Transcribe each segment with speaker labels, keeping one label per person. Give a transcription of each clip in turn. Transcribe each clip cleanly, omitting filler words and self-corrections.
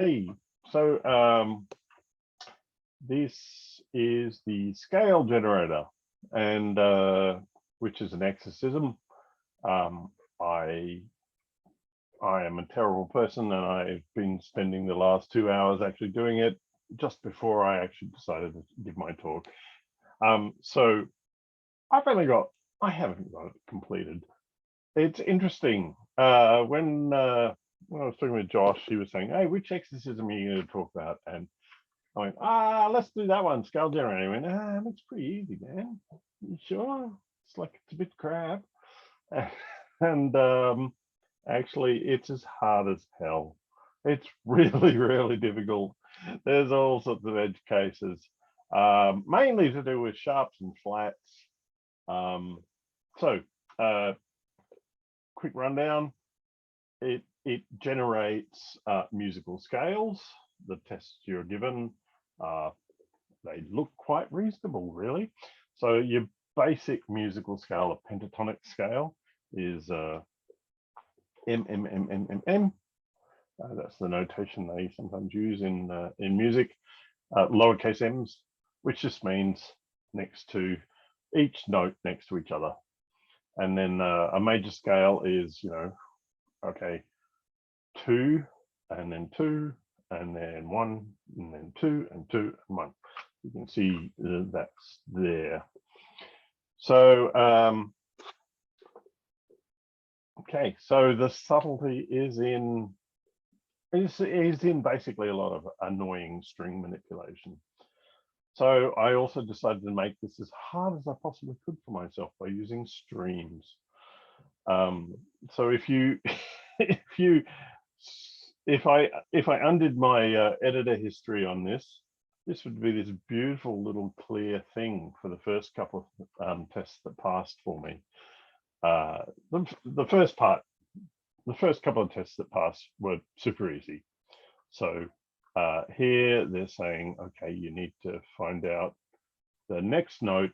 Speaker 1: Hey, so this is the scale generator, and which is an exorcism. I am a terrible person, and I've been spending the last 2 hours actually doing it just before I actually decided to give my talk. So I haven't got it completed. It's interesting. When I was talking with Josh, he was saying, "Hey, which exorcism are you going to talk about?" And I went, let's do that one, scale generator. He went, that's pretty easy, man. You sure? It's like it's a bit crap. And actually, it's as hard as hell. It's really, really difficult. There's all sorts of edge cases, mainly to do with sharps and flats. So quick rundown. It generates musical scales. The tests you're given, they look quite reasonable, really. So your basic musical scale, a pentatonic scale, is M, M, M, M, M, M. That's the notation they sometimes use in music. Lowercase m's, which just means next to each note next to each other. And then a major scale is, okay, 2 and then 2 and then 1 and then 2 and 2 and 1. You can see that's there. So okay, so the subtlety is in basically a lot of annoying string manipulation. So I also decided to make this as hard as I possibly could for myself by using streams. So if I undid my editor history on this would be this beautiful little clear thing for the first couple of tests that passed for me. The first couple of tests that passed were super easy. So here they're saying, okay, you need to find out the next note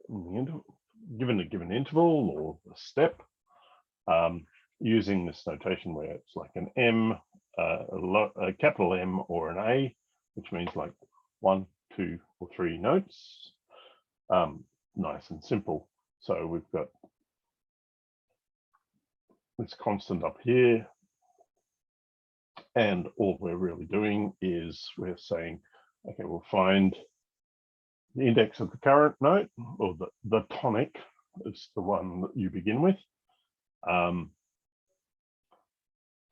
Speaker 1: given a given interval or a step, using this notation where it's like an M, a capital M or an A, which means like 1, 2, or 3 notes. Nice and simple. So we've got this constant up here, and all we're really doing is we're saying, okay, we'll find the index of the current note, or the tonic is the one that you begin with,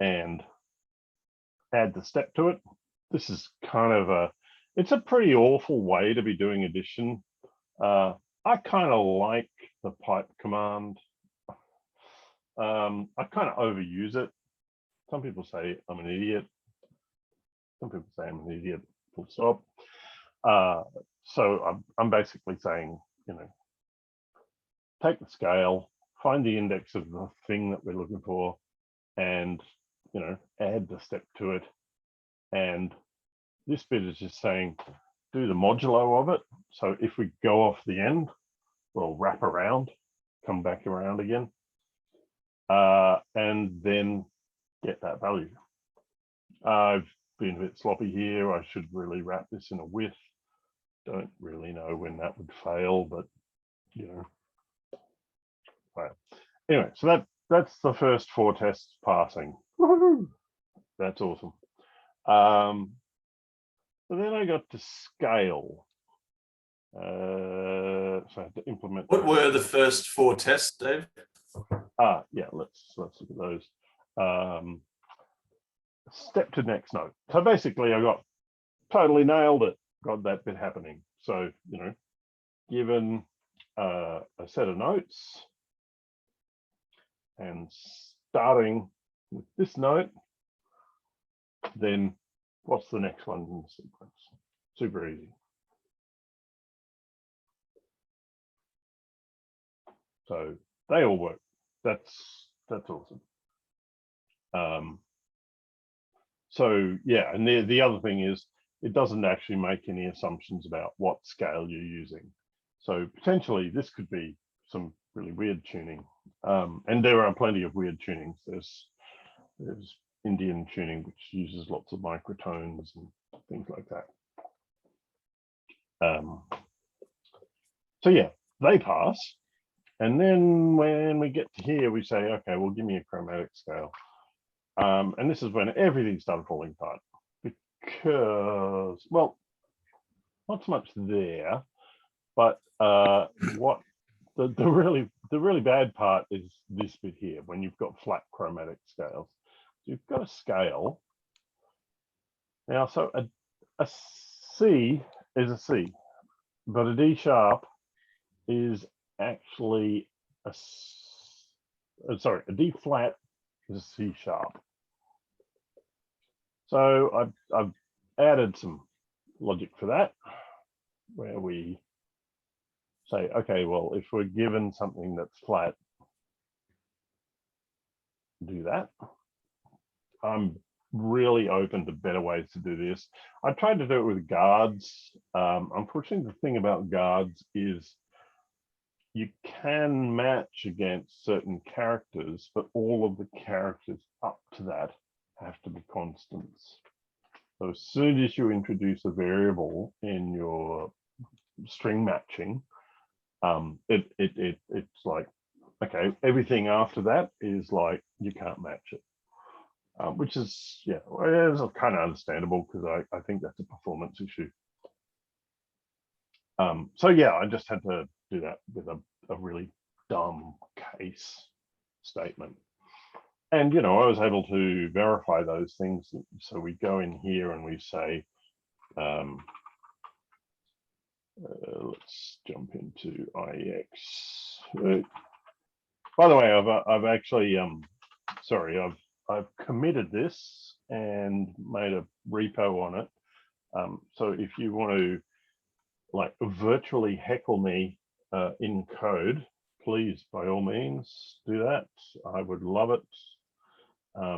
Speaker 1: and add the step to it. This is kind of it's a pretty awful way to be doing addition. I kind of like the pipe command. I kind of overuse it. Some people say I'm an idiot. Some people say I'm an idiot, full stop. So I'm basically saying, take the scale, find the index of the thing that we're looking for, and add the step to it. And this bit is just saying, do the modulo of it. So if we go off the end, we'll wrap around, come back around again, and then get that value. I've been a bit sloppy here. I should really wrap this in a width. Don't really know when that would fail, but right. Anyway, so that's the first 4 tests passing. Woo-hoo! That's awesome. So then I got to scale. So I had to implement.
Speaker 2: What were the first 4 tests, Dave?
Speaker 1: Yeah, let's look at those. Step to next note. So basically I got totally nailed it, got that bit happening. So, given a set of notes and starting with this note, then what's the next one in the sequence? Super easy. So they all work. That's awesome. So yeah, and the other thing is it doesn't actually make any assumptions about what scale you're using. So potentially this could be some really weird tuning. And there are plenty of weird tunings. There's Indian tuning, which uses lots of microtones and things like that. So yeah, they pass. And then when we get to here, we say, okay, well, give me a chromatic scale. And this is when everything started falling apart because, well, not so much there, but what the really bad part is this bit here when you've got flat chromatic scales. So you've got a scale now. So a C is a C, but a D sharp is actually a D flat is a C sharp. So I've added some logic for that, where we say, okay, well, if we're given something that's flat, do that. I'm really open to better ways to do this. I tried to do it with guards. Unfortunately, the thing about guards is you can match against certain characters, but all of the characters up to that have to be constants. So as soon as you introduce a variable in your string matching, it's like, okay, everything after that is like you can't match it, which is, yeah, it's kind of understandable because I think that's a performance issue. So yeah, I just had to do that with a really dumb case statement. And, you know, I was able to verify those things. So we go in here and we say, let's jump into IEX. By the way, I've actually, sorry, I've committed this and made a repo on it. So if you want to like virtually heckle me in code, please, by all means, do that. I would love it. I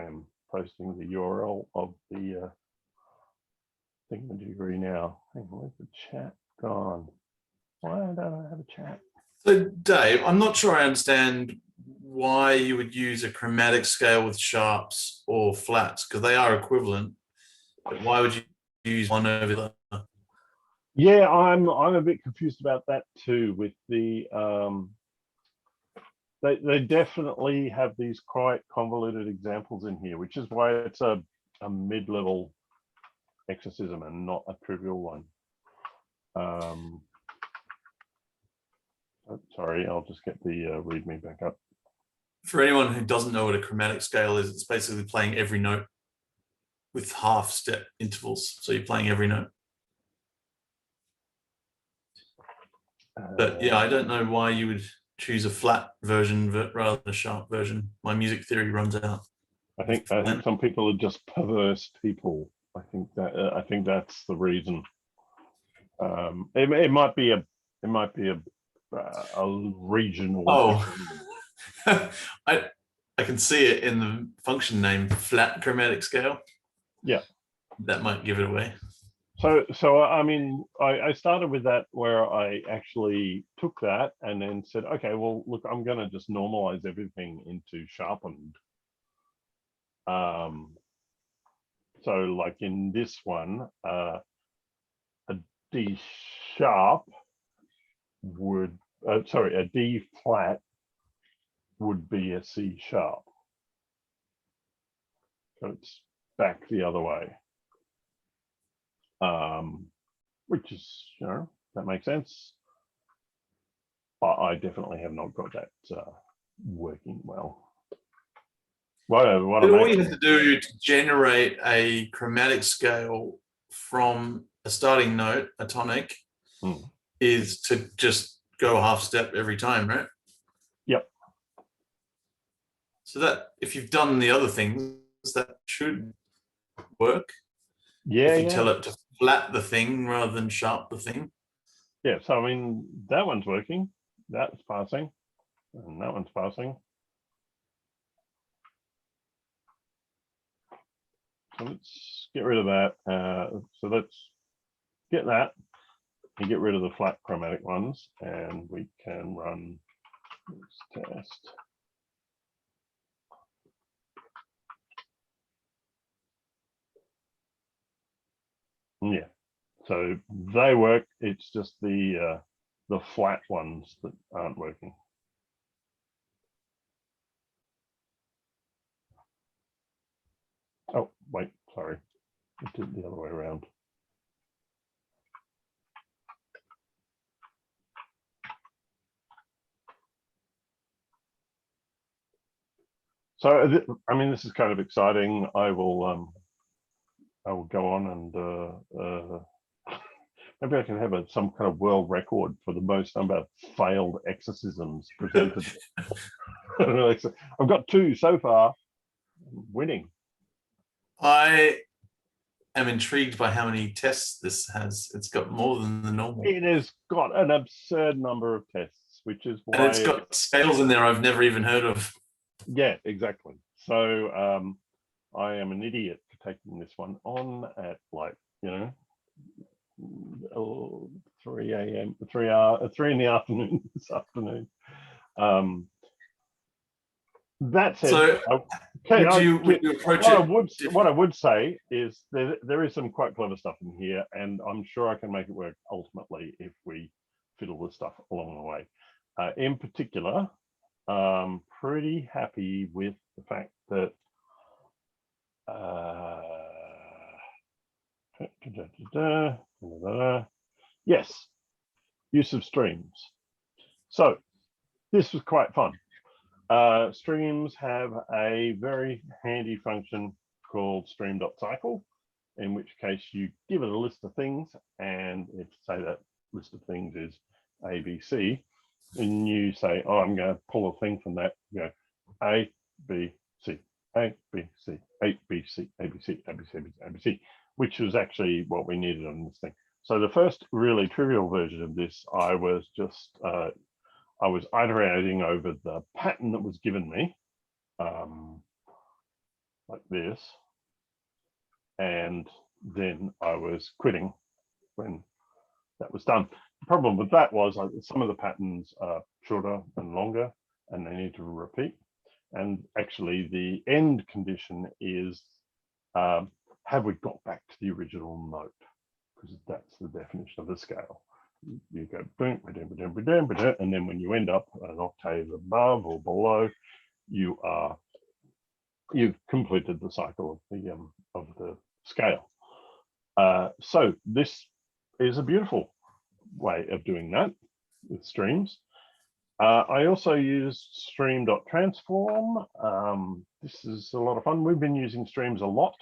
Speaker 1: am posting the URL of the thingamajiggery now. Hang on, where's the chat gone? Why don't I have a chat?
Speaker 2: So Dave, I'm not sure I understand why you would use a chromatic scale with sharps or flats, because they are equivalent. But why would you use one over the other?
Speaker 1: Yeah, I'm a bit confused about that too. With the they definitely have these quite convoluted examples in here, which is why it's a mid-level exercism and not a trivial one. Sorry, I'll just get the README back up.
Speaker 2: For anyone who doesn't know what a chromatic scale is, it's basically playing every note with half step intervals. So you're playing every note. But yeah, I don't know why you would choose a flat version rather than a sharp version. My music theory runs out.
Speaker 1: I think some people are just perverse people. I think that's the reason. It might be a regional.
Speaker 2: Oh, I can see it in the function name, flat chromatic scale.
Speaker 1: Yeah,
Speaker 2: that might give it away.
Speaker 1: So I mean, I started with that where I actually took that and then said, okay, well, look, I'm going to just normalize everything into sharpened. So like in this one, a D sharp would, sorry, a D flat would be a C sharp. So it's back the other way. Which is, you know, that makes sense. But I definitely have not got that working well.
Speaker 2: But all you have to do to generate a chromatic scale from a starting note, a tonic, is to just go half step every time, right?
Speaker 1: Yep.
Speaker 2: So that if you've done the other things, that should work.
Speaker 1: Yeah.
Speaker 2: If you tell it to flat the thing rather than sharp the thing.
Speaker 1: Yeah, so I mean, that one's working. That's passing. And that one's passing. So let's get rid of that. So let's get that and get rid of the flat chromatic ones, and we can run this test. So they work. It's just the flat ones that aren't working. Oh, wait, sorry. I did it the other way around. So, I mean, this is kind of exciting. I will go on and maybe I can have some kind of world record for the most number of failed exorcisms presented. I've got 2 so far, winning.
Speaker 2: I am intrigued by how many tests this has. It's got more than the normal.
Speaker 1: It has got an absurd number of tests, which is why.
Speaker 2: And it's got scales in there I've never even heard of.
Speaker 1: Yeah, exactly. So I am an idiot for taking this one on at 3 a.m. 3 in the afternoon this afternoon. That said,
Speaker 2: so would you approach
Speaker 1: what I would say is there is some quite clever stuff in here, and I'm sure I can make it work ultimately if we fiddle the stuff along the way. In particular, pretty happy with the fact that yes, use of streams. So this was quite fun. Streams have a very handy function called stream.cycle, in which case you give it a list of things, and if say that list of things is ABC, and you say, oh, I'm going to pull a thing from that, you go A, B, C, A, B, C, A, B, C, A, B, C, A, B, C, A, B, C, A, B, C, which was actually what we needed on this thing. So the first really trivial version of this, I was just I was iterating over the pattern that was given me, like this, and then I was quitting when that was done. The problem with that was some of the patterns are shorter and longer, and they need to repeat. And actually, the end condition is, have we got back to the original note? Because that's the definition of a scale. You go boom, and then when you end up an octave above or below, you've completed the cycle of the scale. So this is a beautiful way of doing that with streams. I also use stream.transform. This is a lot of fun. We've been using streams a lot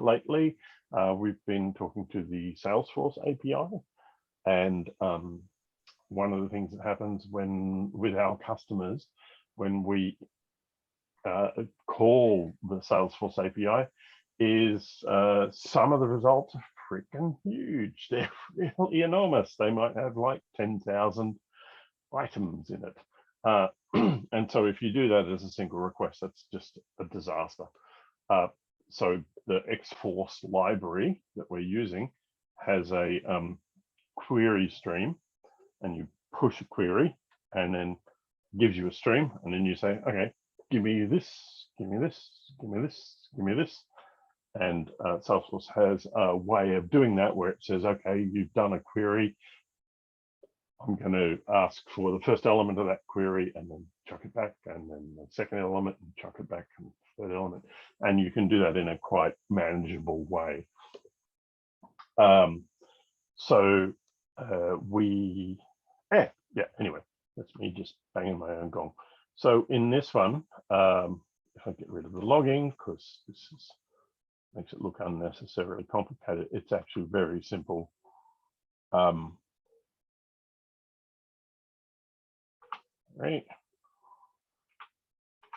Speaker 1: lately. We've been talking to the Salesforce API. And one of the things that happens with our customers, when we call the Salesforce API, is some of the results are freaking huge. They're really enormous. They might have like 10,000 items in it. And so if you do that as a single request, that's just a disaster. So the Xforce library that we're using has a query stream, and you push a query and then gives you a stream, and then you say, okay, give me this, give me this, give me this, give me this. And Salesforce has a way of doing that where it says, okay, you've done a query. I'm going to ask for the first element of that query and then chuck it back, and then the second element and chuck it back, and third element. And you can do that in a quite manageable way. Anyway, that's me just banging my own gong. So in this one, if I get rid of the logging, because this makes it look unnecessarily complicated, it's actually very simple. Right.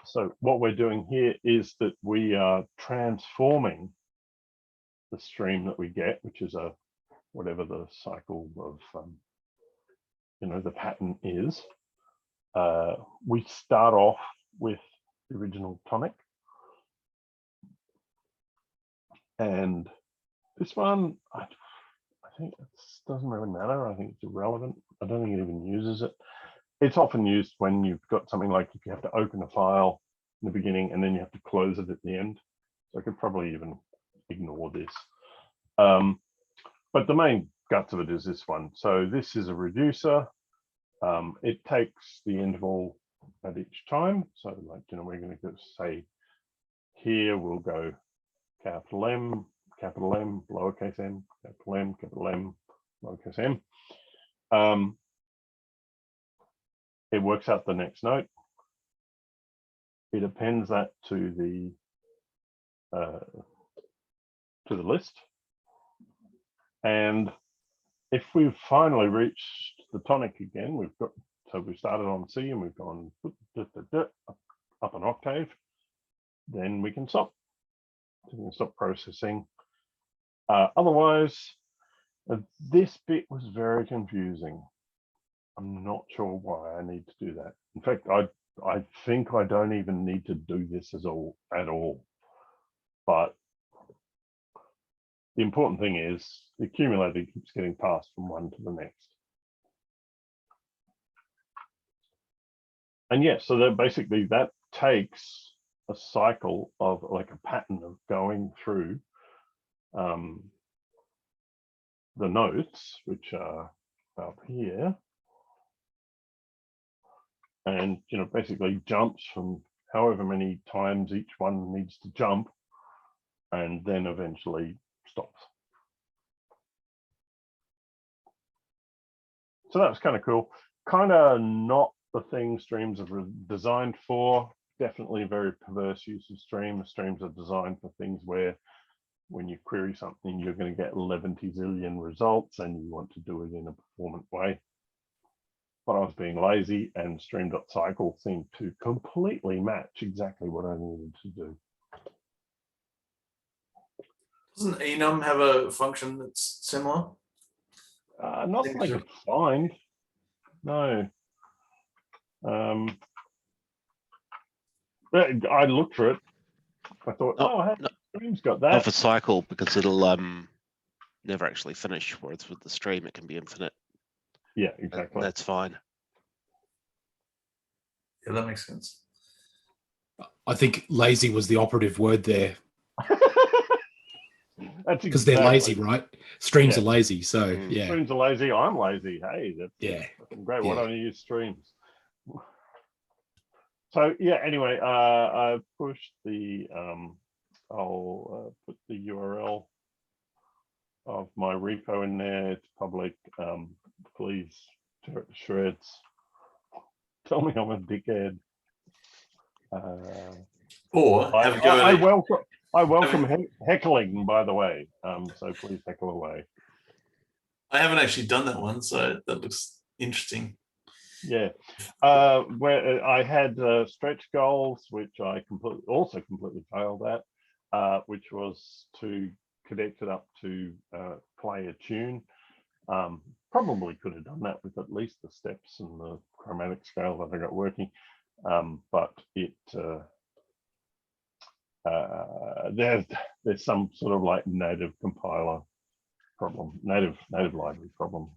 Speaker 1: So what we're doing here is that we are transforming the stream that we get, which is whatever the cycle of the pattern is. We start off with the original tonic, and this one I think it doesn't really matter. I think it's irrelevant. I don't think it even uses it. It's often used when you've got something like if you have to open a file in the beginning and then you have to close it at the end. So I could probably even ignore this. but the main guts of it is this one. So this is a reducer. It takes the interval at each time. So like, we're going to say here we'll go capital M, lowercase m, capital M, lowercase m. It works out the next note. It appends that to the list. And if we've finally reached the tonic again, we started on C and we've gone up an octave, then we can stop. We can stop processing. Otherwise, this bit was very confusing. I'm not sure why I need to do that. In fact, I think I don't even need to do this at all. But the important thing is the accumulator keeps getting passed from one to the next. And yes, so that basically that takes a cycle of like a pattern of going through the notes, which are up here, and basically jumps from however many times each one needs to jump, and then eventually stops. So that was kind of cool. Kind of not the thing streams are designed for. Definitely a very perverse use of streams. Streams are designed for things where when you query something, you're going to get 11 zillion results and you want to do it in a performant way. But I was being lazy, and stream.cycle seemed to completely match exactly what I needed to do.
Speaker 2: Doesn't enum have a function that's similar?
Speaker 1: Not that I could find. No. I looked for it. I thought, hey, stream's got that.
Speaker 3: Not for cycle, because it'll never actually finish, whereas with the stream it can be infinite.
Speaker 1: Yeah, exactly.
Speaker 3: And that's fine.
Speaker 2: Yeah, that makes sense.
Speaker 4: I think lazy was the operative word there.
Speaker 1: That's
Speaker 4: because they're lazy, right? Streams are lazy, so yeah.
Speaker 1: Streams are lazy. I'm lazy. Hey, that's great. Why don't you use streams? So yeah. Anyway, I pushed the. I'll put the URL of my repo in there. It's public. Please tear it to shreds. Tell me I'm a dickhead.
Speaker 2: Or have a go.
Speaker 1: I welcome heckling, by the way. So please heckle away.
Speaker 2: I haven't actually done that one, so that looks interesting.
Speaker 1: Yeah, where I had stretch goals, which I completely failed at, which was to connect it up to play a tune. Probably could have done that with at least the steps and the chromatic scale that I got working, but it. There's some sort of like native compiler problem, native library problem.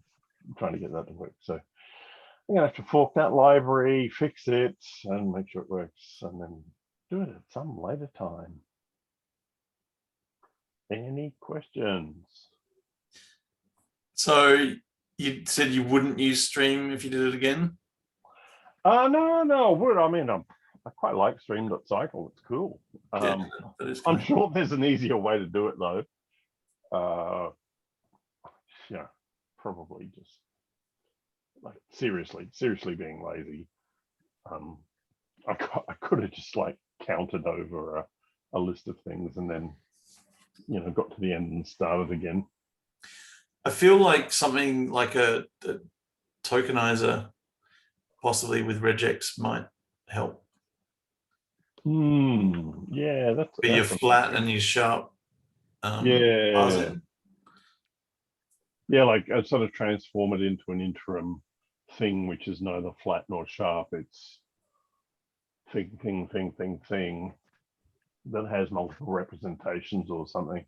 Speaker 1: I'm trying to get that to work. So I'm gonna have to fork that library, fix it, and make sure it works, and then do it at some later time. Any questions?
Speaker 2: So you said you wouldn't use stream if you did it again?
Speaker 1: No, I would. I mean, I quite like stream.cycle. It's cool.
Speaker 2: Yeah, that is
Speaker 1: I'm sure there's an easier way to do it though. Yeah, probably just like seriously being lazy. I could have just like counted over a list of things and then, got to the end and started again.
Speaker 2: I feel like something like a tokenizer, possibly with regex, might help.
Speaker 1: Yeah, that's
Speaker 2: your flat and your sharp.
Speaker 1: Yeah, like I sort of transform it into an interim thing, which is neither flat nor sharp. It's thing that has multiple representations or something.